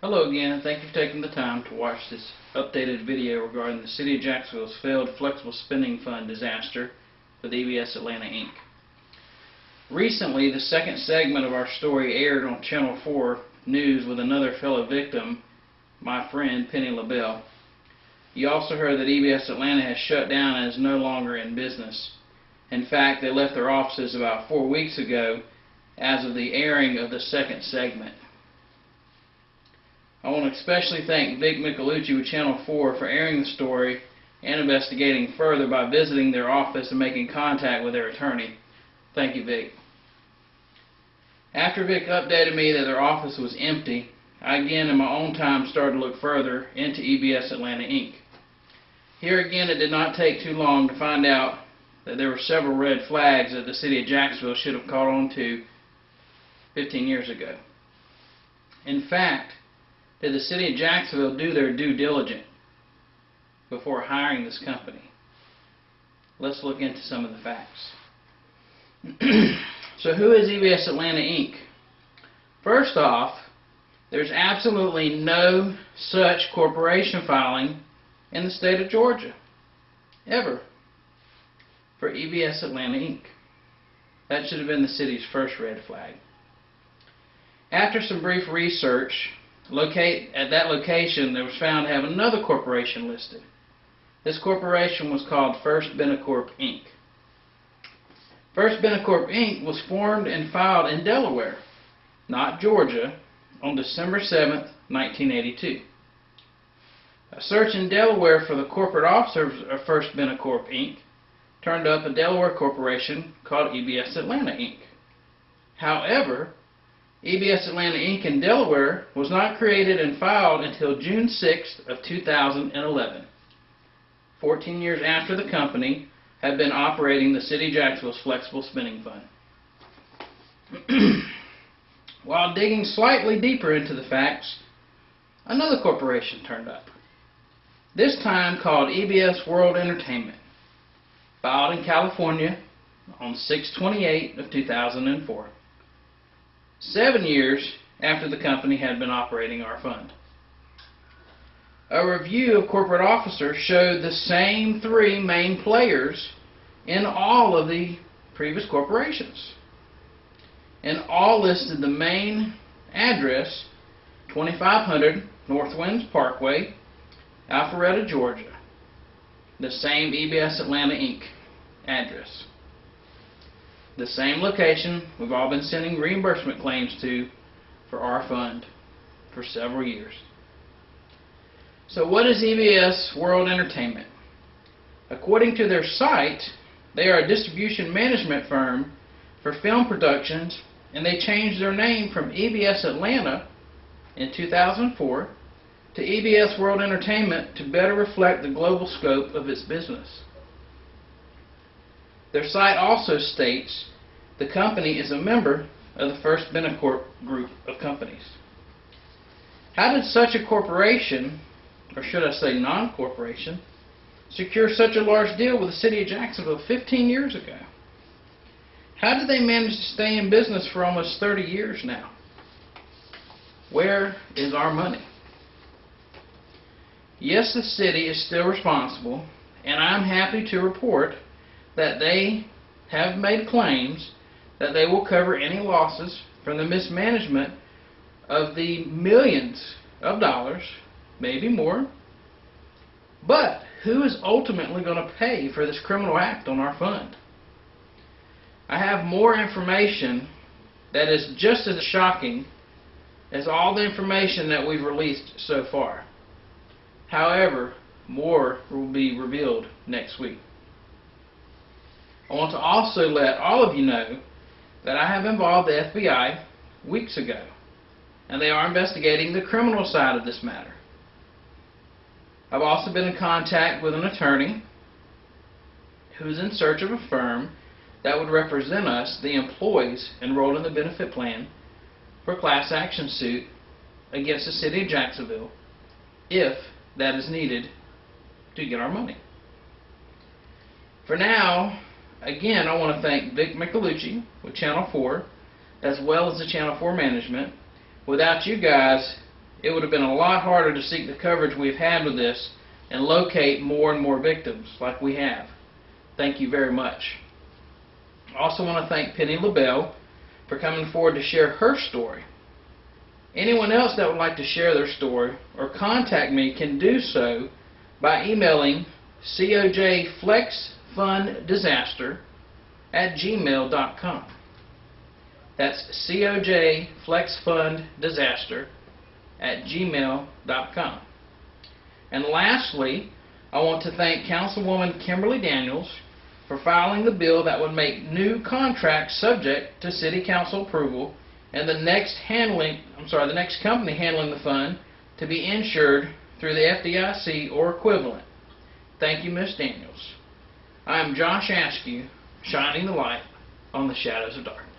Hello again, and thank you for taking the time to watch this updated video regarding the City of Jacksonville's failed flexible spending fund disaster with EBS Atlanta Inc. Recently, the second segment of our story aired on Channel 4 News with another fellow victim, my friend Penny LaBelle. You also heard that EBS Atlanta has shut down and is no longer in business. In fact, they left their offices about 4 weeks ago as of the airing of the second segment. I want to especially thank Vic Michelucci with Channel 4 for airing the story and investigating further by visiting their office and making contact with their attorney. Thank you, Vic. After Vic updated me that their office was empty, I again in my own time started to look further into EBS Atlanta Inc. Here again, it did not take too long to find out that there were several red flags that the City of Jacksonville should have caught on to 15 years ago. In fact, did the City of Jacksonville do their due diligence before hiring this company? Let's look into some of the facts. So who is EBS Atlanta Inc.? First off, there's absolutely no such corporation filing in the state of Georgia, ever, for EBS Atlanta Inc. That should have been the city's first red flag. After some brief research, at that location there was found to have another corporation listed. This corporation was called First Benecorp Inc. First Benecorp Inc. was formed and filed in Delaware, not Georgia, on December 7th, 1982. A search in Delaware for the corporate officers of First Benecorp Inc. turned up a Delaware corporation called EBS Atlanta Inc. However, EBS Atlanta Inc. in Delaware was not created and filed until June 6th of 2011, 14 years after the company had been operating the City of Jacksonville's Flexible Spending Fund. While digging slightly deeper into the facts, another corporation turned up, this time called EBS World Entertainment, filed in California on 6/28 of 2004. 7 years after the company had been operating our fund. A review of corporate officers showed the same three main players in all of the previous corporations, and all listed the main address, 2500 North Winds Parkway, Alpharetta, Georgia, the same EBS Atlanta Inc. address. The same location we've all been sending reimbursement claims to for our fund for several years. So what is EBS World Entertainment? According to their site, they are a distribution management firm for film productions, and they changed their name from EBS Atlanta in 2004 to EBS World Entertainment to better reflect the global scope of its business. Their site also states the company is a member of the First Benecorp group of companies. How did such a corporation, or should I say non-corporation, secure such a large deal with the City of Jacksonville 15 years ago? How did they manage to stay in business for almost 30 years now? Where is our money? Yes, the city is still responsible, and I'm happy to report that they have made claims that they will cover any losses from the mismanagement of the millions of dollars, maybe more. But who is ultimately going to pay for this criminal act on our fund? I have more information that is just as shocking as all the information that we've released so far. However, more will be revealed next week. I want to also let all of you know that I have involved the FBI weeks ago, and they are investigating the criminal side of this matter. I've also been in contact with an attorney who is in search of a firm that would represent us, the employees enrolled in the benefit plan, for a class action suit against the City of Jacksonville if that is needed to get our money. For now, again, I want to thank Vic Michelucci with Channel 4, as well as the Channel 4 management. Without you guys, it would have been a lot harder to seek the coverage we've had with this and locate more and more victims like we have. Thank you very much. I also want to thank Penny LaBelle for coming forward to share her story. Anyone else that would like to share their story or contact me can do so by emailing cojflexfunddisaster@gmail.com. That's cojflexfunddisaster@gmail.com. And lastly, I want to thank Councilwoman Kimberly Daniels for filing the bill that would make new contracts subject to City Council approval and the next company handling the fund to be insured through the FDIC or equivalent. Thank you, Ms. Daniels. I am Josh Askew, shining the light on the shadows of darkness.